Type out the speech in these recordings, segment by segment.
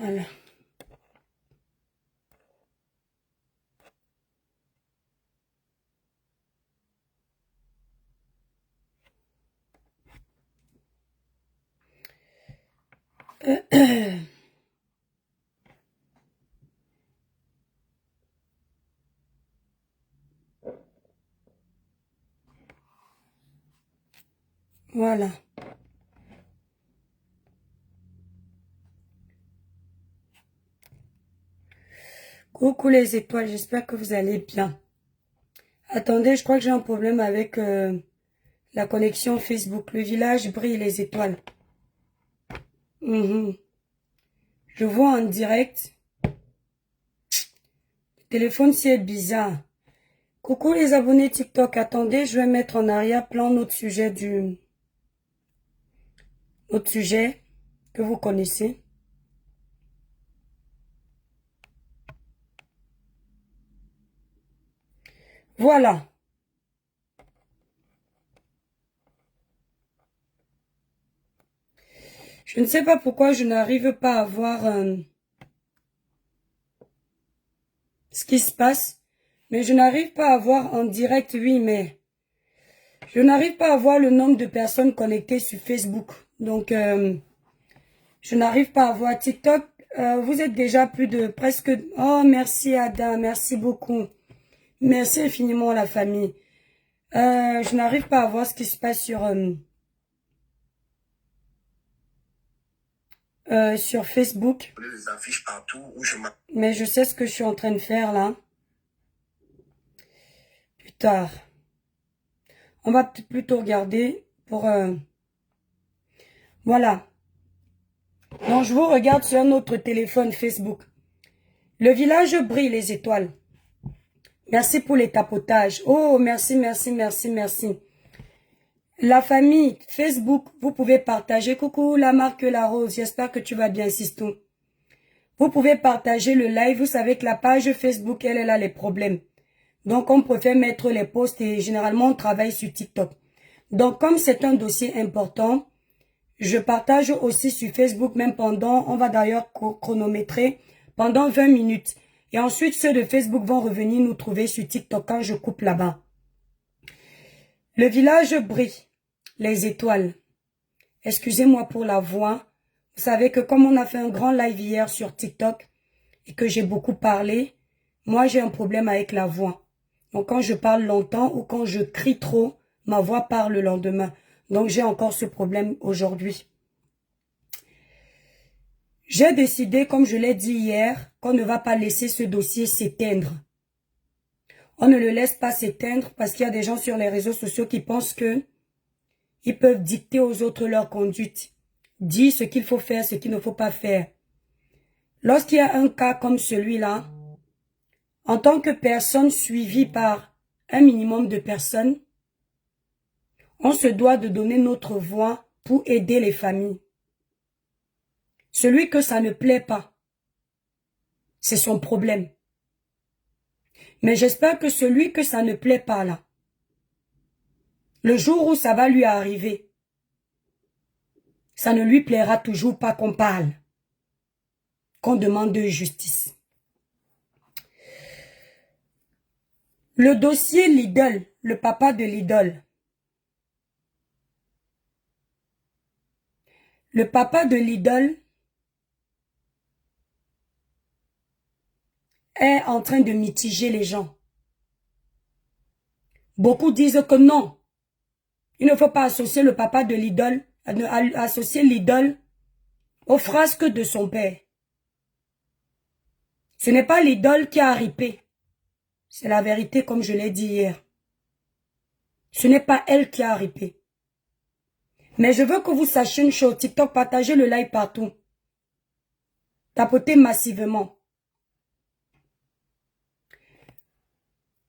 Voilà. Voilà. Coucou les étoiles, j'espère que vous allez bien. Attendez, je crois que j'ai un problème avec la connexion Facebook. Le village brille les étoiles. Je vois en direct. Le téléphone, c'est bizarre. Coucou les abonnés TikTok. Attendez, je vais mettre en arrière-plan notre sujet que vous connaissez. Voilà. Je ne sais pas pourquoi je n'arrive pas à voir ce qui se passe, mais je n'arrive pas à voir en direct, oui, mais je n'arrive pas à voir le nombre de personnes connectées sur Facebook. Donc, je n'arrive pas à voir TikTok. Vous êtes déjà plus de presque... Oh, merci Ada, merci beaucoup. Merci infiniment la famille. Je n'arrive pas à voir ce qui se passe sur Facebook. Les affiches partout où Mais je sais ce que je suis en train de faire là. Plus tard. On va plutôt regarder pour... Voilà. Donc, je vous regarde sur notre téléphone Facebook. Le village brille les étoiles. Merci pour les tapotages. Oh, merci, merci, merci, merci. La famille, Facebook, vous pouvez partager. Coucou, la marque La Rose. J'espère que tu vas bien, Sistou. Vous pouvez partager le live. Vous savez que la page Facebook, elle a les problèmes. Donc, on préfère mettre les posts et généralement, on travaille sur TikTok. Donc, comme c'est un dossier important, je partage aussi sur Facebook, même pendant, on va d'ailleurs chronométrer, pendant 20 minutes. Et ensuite, ceux de Facebook vont revenir nous trouver sur TikTok quand je coupe là-bas. Le village brille, les étoiles. Excusez-moi pour la voix. Vous savez que comme on a fait un grand live hier sur TikTok et que j'ai beaucoup parlé, moi j'ai un problème avec la voix. Donc quand je parle longtemps ou quand je crie trop, ma voix part le lendemain. Donc j'ai encore ce problème aujourd'hui. J'ai décidé, comme je l'ai dit hier, qu'on ne va pas laisser ce dossier s'éteindre. On ne le laisse pas s'éteindre parce qu'il y a des gens sur les réseaux sociaux qui pensent que ils peuvent dicter aux autres leur conduite, dire ce qu'il faut faire, ce qu'il ne faut pas faire. Lorsqu'il y a un cas comme celui-là, en tant que personne suivie par un minimum de personnes, on se doit de donner notre voix pour aider les familles. Celui que ça ne plaît pas, c'est son problème. Mais j'espère que celui que ça ne plaît pas là, le jour où ça va lui arriver, ça ne lui plaira toujours pas qu'on parle, qu'on demande de justice. Le dossier Lidl, le papa de Lidl. Le papa de Lidl est en train de mitiger les gens. Beaucoup disent que non, il ne faut pas associer le papa de Lidl, associer Lidl aux frasques de son père. Ce n'est pas Lidl qui a ripé. C'est la vérité comme je l'ai dit hier. Ce n'est pas elle qui a ripé. Mais je veux que vous sachiez une chose. TikTok, partagez le live partout. Tapotez massivement.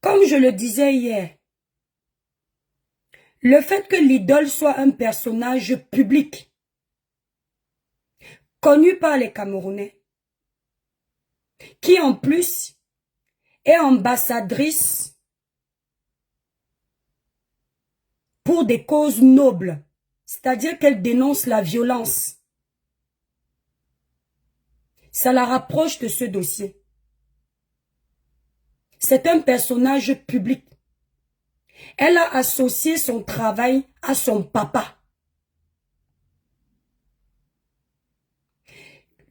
Comme je le disais hier, le fait que l'idole soit un personnage public, connu par les Camerounais, qui en plus est ambassadrice pour des causes nobles, c'est-à-dire qu'elle dénonce la violence. Ça la rapproche de ce dossier. C'est un personnage public. Elle a associé son travail à son papa.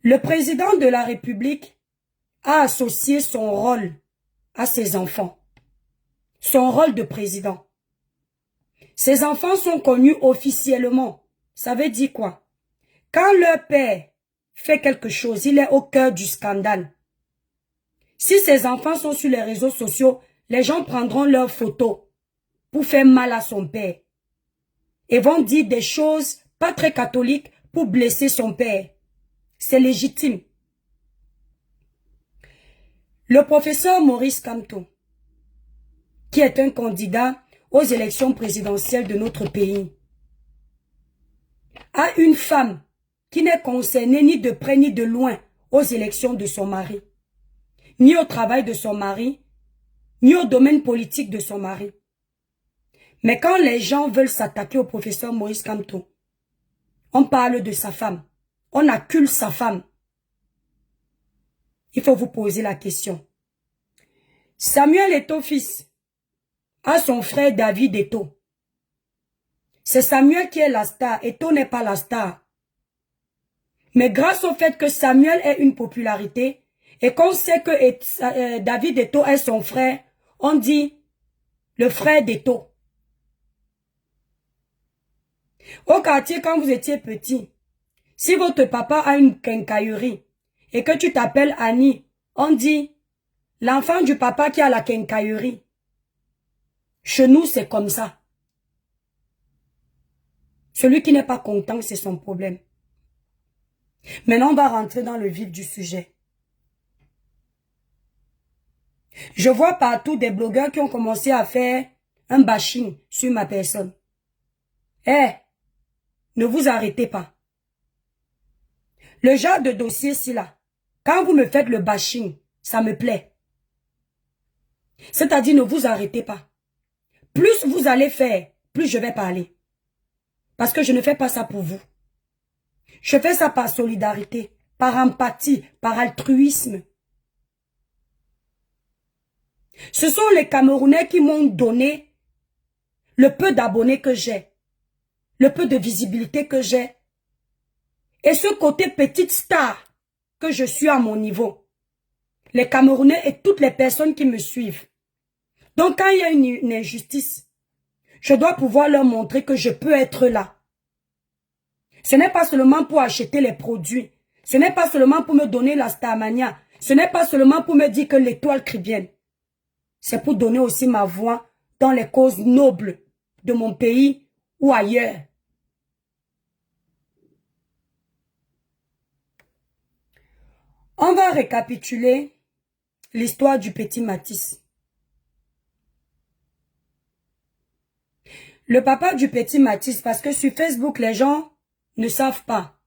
Le président de la République a associé son rôle à ses enfants. Son rôle de président. Ses enfants sont connus officiellement. Ça veut dire quoi? Quand leur père fait quelque chose, il est au cœur du scandale. Si ses enfants sont sur les réseaux sociaux, les gens prendront leurs photos pour faire mal à son père. Et vont dire des choses pas très catholiques pour blesser son père. C'est légitime. Le professeur Maurice Kamto, qui est un candidat aux élections présidentielles de notre pays, a une femme qui n'est concernée ni de près ni de loin aux élections de son mari, ni au travail de son mari, ni au domaine politique de son mari. Mais quand les gens veulent s'attaquer au professeur Maurice Kamto, on parle de sa femme, on accule sa femme. Il faut vous poser la question. Samuel Eto'o fils a son frère David Eto'o. C'est Samuel qui est la star, Eto'o n'est pas la star. Mais grâce au fait que Samuel ait une popularité et qu'on sait que David Eto'o est son frère, on dit le frère d'Eto'o. Au quartier, quand vous étiez petit, si votre papa a une quincaillerie et que tu t'appelles Annie, on dit l'enfant du papa qui a la quincaillerie. Chez nous, c'est comme ça. Celui qui n'est pas content, c'est son problème. Maintenant, on va rentrer dans le vif du sujet. Je vois partout des blogueurs qui ont commencé à faire un bashing sur ma personne. Ne vous arrêtez pas. Le genre de dossier-ci là, quand vous me faites le bashing, ça me plaît. C'est-à-dire, ne vous arrêtez pas. Plus vous allez faire, plus je vais parler. Parce que je ne fais pas ça pour vous. Je fais ça par solidarité, par empathie, par altruisme. Ce sont les Camerounais qui m'ont donné le peu d'abonnés que j'ai, le peu de visibilité que j'ai, et ce côté petite star que je suis à mon niveau. Les Camerounais et toutes les personnes qui me suivent. Donc quand il y a une injustice, je dois pouvoir leur montrer que je peux être là. Ce n'est pas seulement pour acheter les produits. Ce n'est pas seulement pour me donner la starmania. Ce n'est pas seulement pour me dire que l'étoile crie bien. C'est pour donner aussi ma voix dans les causes nobles de mon pays ou ailleurs. On va récapituler l'histoire du petit Matisse. Le papa du petit Matisse, parce que sur Facebook, les gens ne savent pas.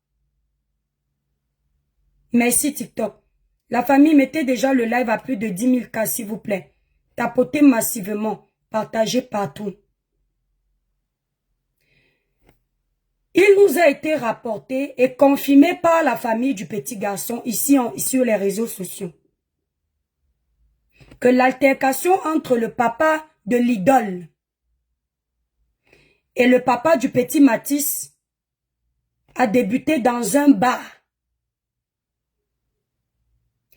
Merci TikTok. La famille, mettez déjà le live à plus de 10 000 cas, s'il vous plaît. Tapotez massivement. Partagez partout. Il nous a été rapporté et confirmé par la famille du petit garçon ici sur les réseaux sociaux que l'altercation entre le papa de l'idole et le papa du petit Matisse a débuté dans un bar.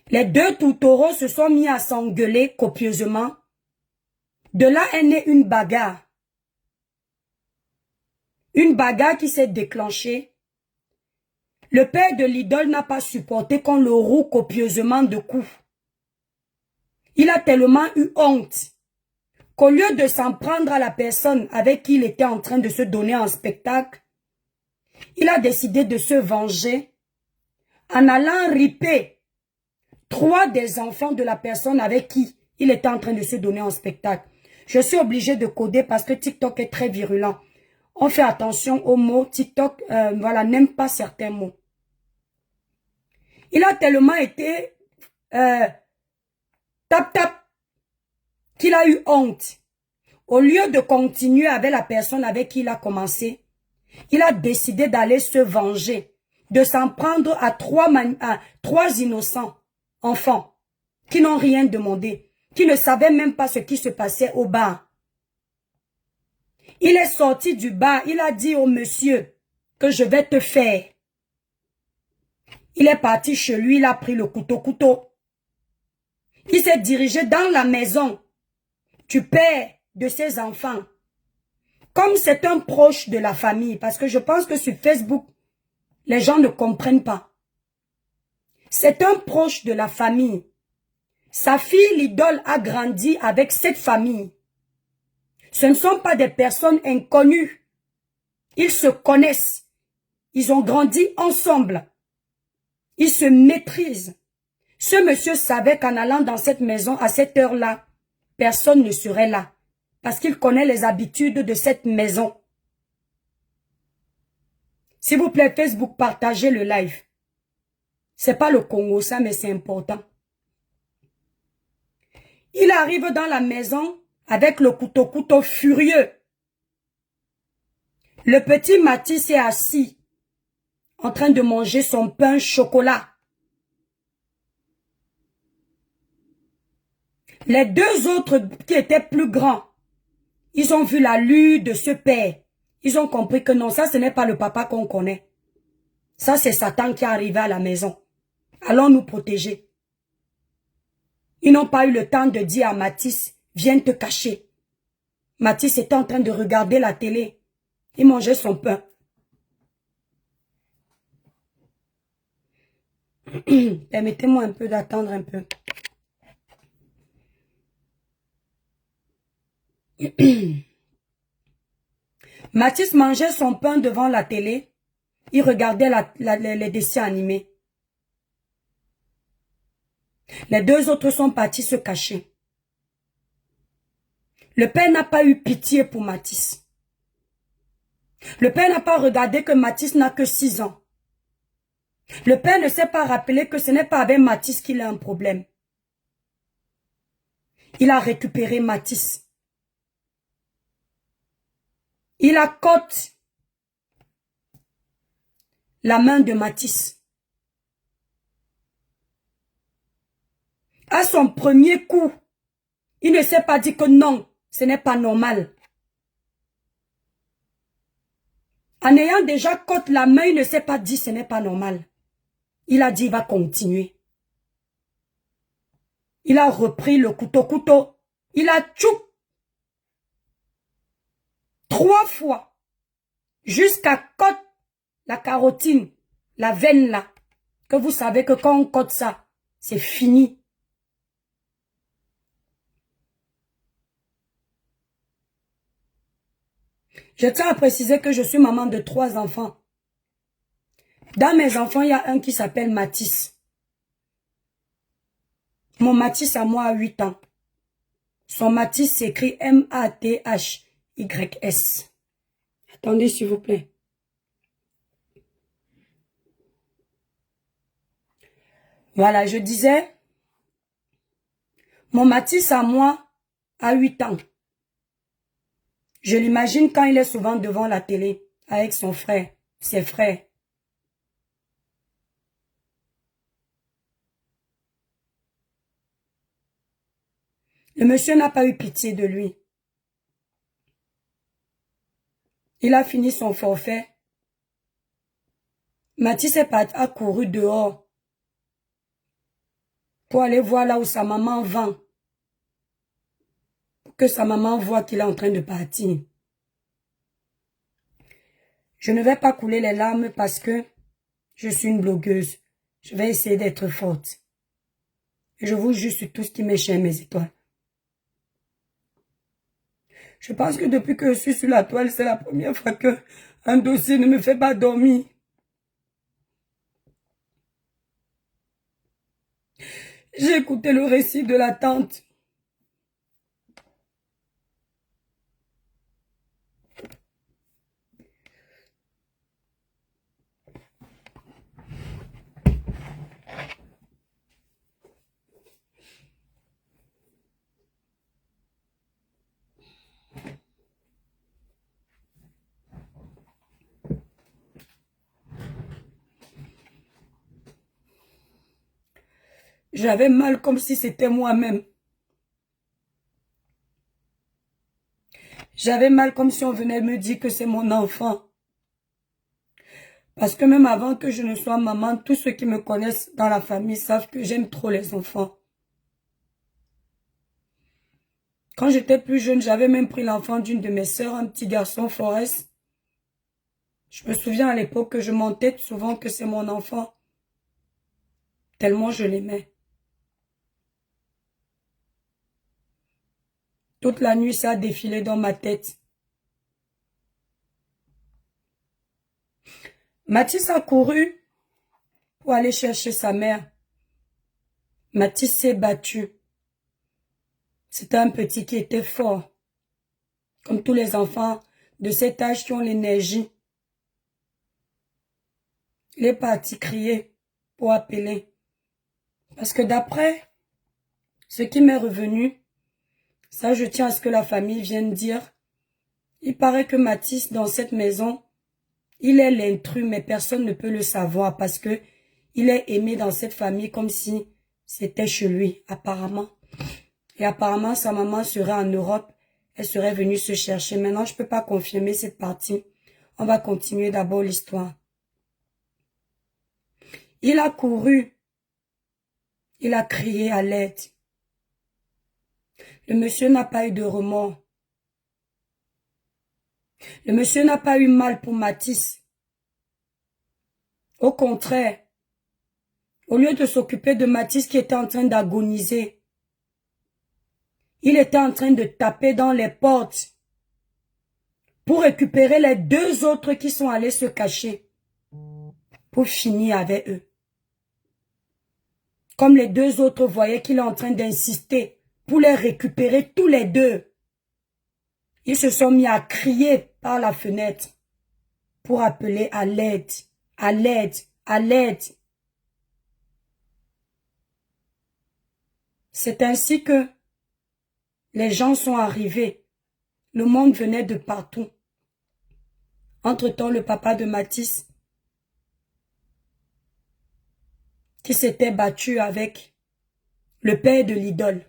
Les deux tourtereaux se sont mis à s'engueuler copieusement. De là est née une bagarre. Une bagarre qui s'est déclenchée. Le père de l'idole n'a pas supporté qu'on le roue copieusement de coups. Il a tellement eu honte qu'au lieu de s'en prendre à la personne avec qui il était en train de se donner en spectacle, il a décidé de se venger en allant riper 3 des enfants de la personne avec qui il était en train de se donner en spectacle. Je suis obligée de coder parce que TikTok est très virulent. On fait attention aux mots. TikTok, n'aime pas certains mots. Il a tellement été tap-tap qu'il a eu honte. Au lieu de continuer avec la personne avec qui il a commencé, il a décidé d'aller se venger de s'en prendre à trois innocents enfants qui n'ont rien demandé, qui ne savaient même pas ce qui se passait au bar. Il est sorti du bar, il a dit au monsieur que je vais te faire. Il est parti chez lui, il a pris le couteau. Il s'est dirigé dans la maison du père de ses enfants. Comme c'est un proche de la famille, parce que je pense que sur Facebook, les gens ne comprennent pas. C'est un proche de la famille. Sa fille, l'idole, a grandi avec cette famille. Ce ne sont pas des personnes inconnues. Ils se connaissent. Ils ont grandi ensemble. Ils se maîtrisent. Ce monsieur savait qu'en allant dans cette maison à cette heure-là, personne ne serait là. Parce qu'il connaît les habitudes de cette maison. S'il vous plaît, Facebook, partagez le live. C'est pas le Congo, ça, mais c'est important. Il arrive dans la maison avec le couteau furieux. Le petit Mathis est assis, en train de manger son pain chocolat. Les deux autres qui étaient plus grands, ils ont vu la lutte de ce père. Ils ont compris que non, ça ce n'est pas le papa qu'on connaît. Ça c'est Satan qui est arrivé à la maison. Allons nous protéger. Ils n'ont pas eu le temps de dire à Mathis, viens te cacher. Mathis était en train de regarder la télé. Il mangeait son pain. Permettez-moi un peu d'attendre un peu. Mathis mangeait son pain devant la télé. Il regardait les dessins animés. Les deux autres sont partis se cacher. Le père n'a pas eu pitié pour Mathis. Le père n'a pas regardé que Mathis n'a que 6 ans. Le père ne s'est pas rappelé que ce n'est pas avec Mathis qu'il a un problème. Il a récupéré Mathis. Il accote la main de Mathis. À son premier coup, il ne s'est pas dit que non, ce n'est pas normal. En ayant déjà cote la main, il ne s'est pas dit ce n'est pas normal. Il a dit il va continuer. Il a repris le couteau. Il a tchoup 3 fois jusqu'à cote la carotine, la veine là. Que vous savez que quand on cote ça, c'est fini. Je tiens à préciser que je suis maman de 3 enfants. Dans mes enfants, il y a un qui s'appelle Mathis. Mon Mathis à moi a 8 ans. Son Mathis s'écrit M-A-T-H-Y-S. Attendez s'il vous plaît. Voilà, je disais, mon Mathis à moi a 8 ans. Je l'imagine quand il est souvent devant la télé avec son frère, ses frères. Le monsieur n'a pas eu pitié de lui. Il a fini son forfait. Mathis a couru dehors pour aller voir là où sa maman vend. Pour que sa maman voit qu'il est en train de partir. Je ne vais pas couler les larmes parce que je suis une blogueuse. Je vais essayer d'être forte. Et je vous jure sur tout ce qui m'est cher, mes étoiles. Je pense que depuis que je suis sur la toile, c'est la première fois que un dossier ne me fait pas dormir. J'ai écouté le récit de la tante. J'avais mal comme si c'était moi-même. J'avais mal comme si on venait me dire que c'est mon enfant. Parce que même avant que je ne sois maman, tous ceux qui me connaissent dans la famille savent que j'aime trop les enfants. Quand j'étais plus jeune, j'avais même pris l'enfant d'une de mes sœurs, un petit garçon, Forest. Je me souviens à l'époque que je mentais souvent que c'est mon enfant. Tellement je l'aimais. Toute la nuit, ça a défilé dans ma tête. Mathis a couru pour aller chercher sa mère. Mathis s'est battu. C'était un petit qui était fort. Comme tous les enfants de cet âge qui ont l'énergie. Il est parti crier pour appeler. Parce que d'après ce qui m'est revenu, ça je tiens à ce que la famille vienne dire, il paraît que Mathis dans cette maison, il est l'intrus mais personne ne peut le savoir parce que il est aimé dans cette famille comme si c'était chez lui apparemment. Et apparemment sa maman serait en Europe, elle serait venue se chercher. Maintenant je peux pas confirmer cette partie. On va continuer d'abord l'histoire. Il a couru. Il a crié à l'aide. Le monsieur n'a pas eu de remords. Le monsieur n'a pas eu mal pour Mathis. Au contraire, au lieu de s'occuper de Mathis qui était en train d'agoniser, il était en train de taper dans les portes pour récupérer les deux autres qui sont allés se cacher pour finir avec eux. Comme les deux autres voyaient qu'il est en train d'insister pour les récupérer tous les deux, ils se sont mis à crier par la fenêtre pour appeler à l'aide, à l'aide, à l'aide. C'est ainsi que les gens sont arrivés. Le monde venait de partout. Entre-temps, le papa de Mathis, qui s'était battu avec le père de l'idole.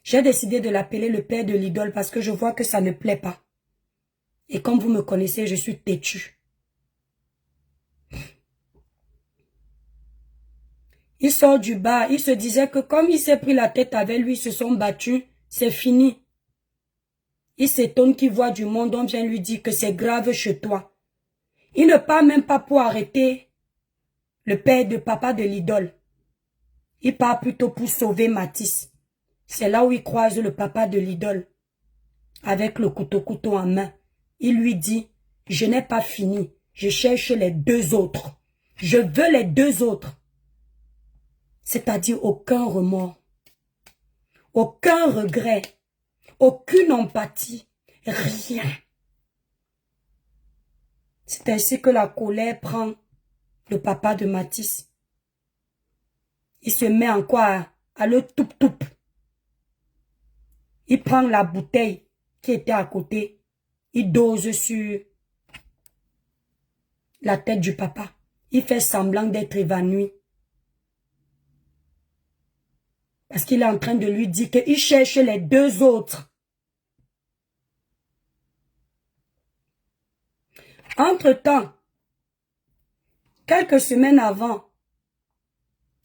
J'ai décidé de l'appeler le père de l'idole parce que je vois que ça ne plaît pas. Et comme vous me connaissez, je suis têtu. Il sort du bar, il se disait que comme il s'est pris la tête avec lui, ils se sont battus, c'est fini. Il s'étonne qu'il voit du monde, on vient lui dire que c'est grave chez toi. Il ne part même pas pour arrêter le père de papa de l'idole. Il part plutôt pour sauver Mathis. C'est là où il croise le papa de l'idole. Avec le couteau en main. Il lui dit, je n'ai pas fini. Je cherche les deux autres. Je veux les deux autres. C'est-à-dire aucun remords. Aucun regret. Aucune empathie. Rien. C'est ainsi que la colère prend le papa de Mathis. Il se met en quoi à le toup-toup. Il prend la bouteille qui était à côté. Il dose sur la tête du papa. Il fait semblant d'être évanoui. Parce qu'il est en train de lui dire qu'il cherche les deux autres. Entre-temps, quelques semaines avant,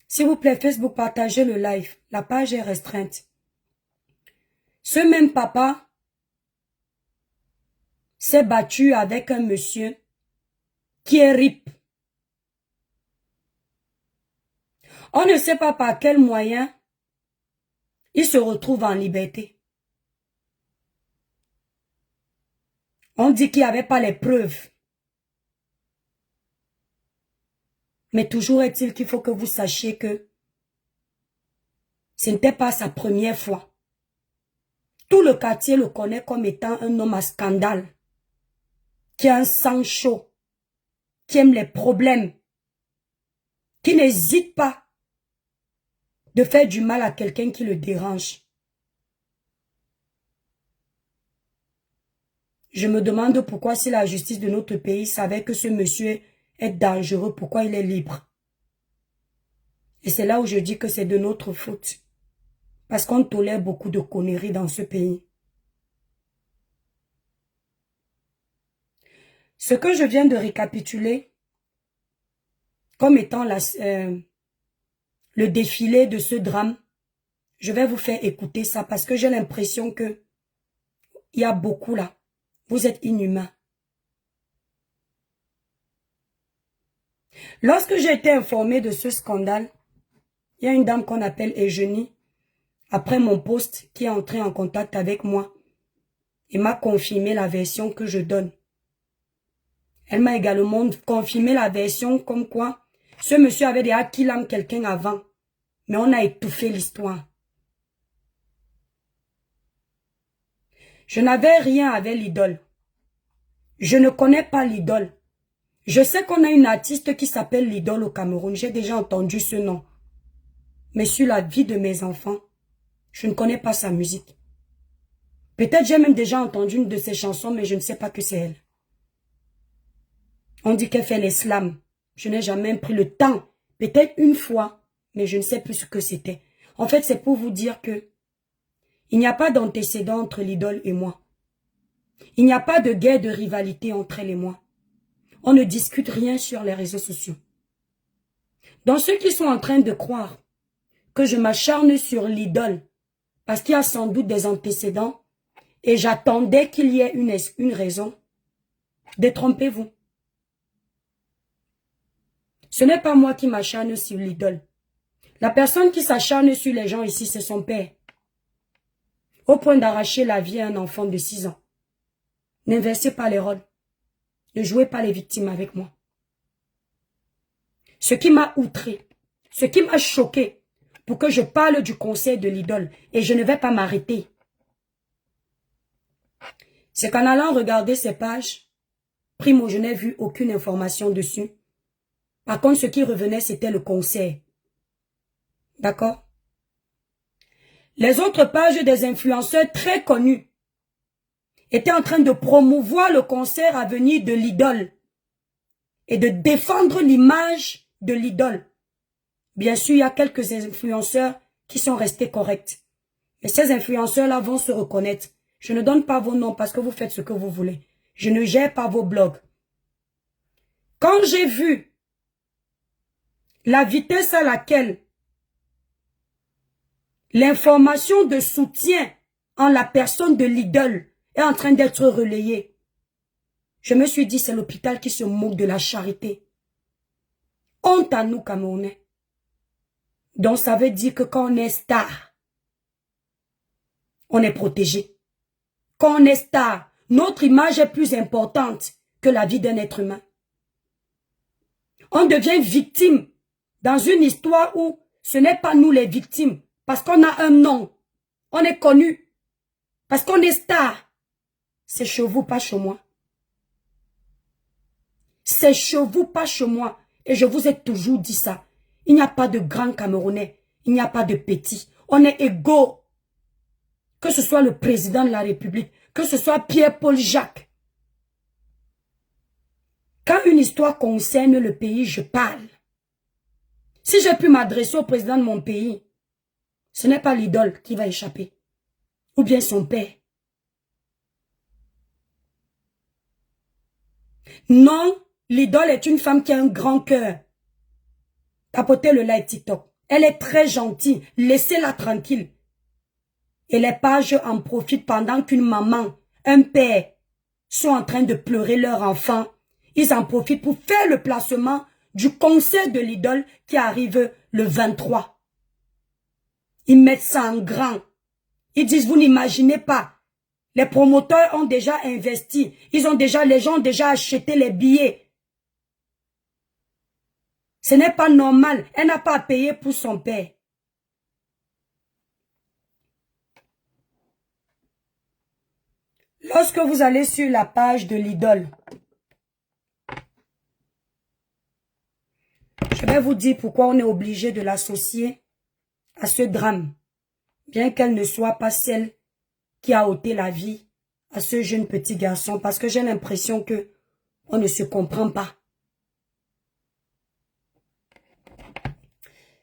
s'il vous plaît, Facebook, partagez le live. La page est restreinte. Ce même papa s'est battu avec un monsieur qui est RIP. On ne sait pas par quel moyen il se retrouve en liberté. On dit qu'il n'y avait pas les preuves. Mais toujours est-il qu'il faut que vous sachiez que ce n'était pas sa première fois. Tout le quartier le connaît comme étant un homme à scandale, qui a un sang chaud, qui aime les problèmes, qui n'hésite pas de faire du mal à quelqu'un qui le dérange. Je me demande pourquoi si la justice de notre pays savait que ce monsieur est dangereux, pourquoi il est libre. Et c'est là où je dis que c'est de notre faute. Parce qu'on tolère beaucoup de conneries dans ce pays. Ce que je viens de récapituler comme étant le défilé de ce drame, je vais vous faire écouter ça parce que j'ai l'impression que il y a beaucoup là. Vous êtes inhumains. Lorsque j'ai été informée de ce scandale, il y a une dame qu'on appelle Eugénie, après mon post, qui est entrée en contact avec moi et m'a confirmé la version que je donne. Elle m'a également confirmé la version comme quoi ce monsieur avait déjà killé quelqu'un avant, mais on a étouffé l'histoire. Je n'avais rien avec l'idole. Je ne connais pas l'idole. Je sais qu'on a une artiste qui s'appelle l'idole au Cameroun. J'ai déjà entendu ce nom. Mais sur la vie de mes enfants, je ne connais pas sa musique. Peut-être j'ai même déjà entendu une de ses chansons, mais je ne sais pas que c'est elle. On dit qu'elle fait l'islam. Je n'ai jamais pris le temps. Peut-être une fois, mais je ne sais plus ce que c'était. En fait, c'est pour vous dire que il n'y a pas d'antécédent entre l'idole et moi. Il n'y a pas de guerre de rivalité entre elle et moi. On ne discute rien sur les réseaux sociaux. Donc ceux qui sont en train de croire que je m'acharne sur l'idole, parce qu'il y a sans doute des antécédents, et j'attendais qu'il y ait une raison, détrompez-vous. Ce n'est pas moi qui m'acharne sur l'idole. La personne qui s'acharne sur les gens ici, c'est son père. Au point d'arracher la vie à un enfant de 6 ans. N'inversez pas les rôles. Ne jouez pas les victimes avec moi. Ce qui m'a outré, ce qui m'a choqué, pour que je parle du conseil de l'idole, et je ne vais pas m'arrêter, c'est qu'en allant regarder ces pages, primo, je n'ai vu aucune information dessus. Par contre, ce qui revenait, c'était le conseil. D'accord? Les autres pages des influenceurs très connus étaient en train de promouvoir le concert à venir de l'idole et de défendre l'image de l'idole. Bien sûr, il y a quelques influenceurs qui sont restés corrects. Mais ces influenceurs-là vont se reconnaître. Je ne donne pas vos noms parce que vous faites ce que vous voulez. Je ne gère pas vos blogs. Quand j'ai vu la vitesse à laquelle l'information de soutien en la personne de l'idole est en train d'être relayée, je me suis dit, c'est l'hôpital qui se moque de la charité. Honte à nous, Camerounais. Donc, ça veut dire que quand on est star, on est protégé. Quand on est star, notre image est plus importante que la vie d'un être humain. On devient victime dans une histoire où ce n'est pas nous les victimes, parce qu'on a un nom, on est connu, parce qu'on est star. C'est chez vous, pas chez moi. C'est chez vous, pas chez moi. Et je vous ai toujours dit ça. Il n'y a pas de grands Camerounais, il n'y a pas de petits. On est égaux. Que ce soit le président de la République, que ce soit Pierre-Paul Jacques. Quand une histoire concerne le pays, je parle. Si j'ai pu m'adresser au président de mon pays, ce n'est pas l'idole qui va échapper. Ou bien son père. Non, l'idole est une femme qui a un grand cœur. Tapotez le like TikTok. Elle est très gentille. Laissez-la tranquille. Et les pages en profitent pendant qu'une maman, un père sont en train de pleurer leur enfant. Ils en profitent pour faire le placement du concert de l'idole qui arrive le 23. Ils mettent ça en grand. Ils disent, vous n'imaginez pas. Les promoteurs ont déjà investi. Les gens ont déjà acheté les billets. Ce n'est pas normal. Elle n'a pas à payer pour son père. Lorsque vous allez sur la page de l'idole, je vais vous dire pourquoi on est obligé de l'associer à ce drame, bien qu'elle ne soit pas celle qui a ôté la vie à ce jeune petit garçon, parce que j'ai l'impression que on ne se comprend pas.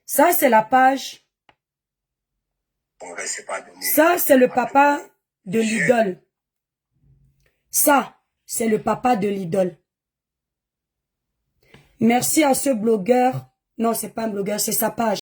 Ça, c'est la page. Ça, c'est le papa de l'idole. Ça, c'est le papa de l'idole. Merci à ce blogueur. Non, c'est pas un blogueur, c'est sa page.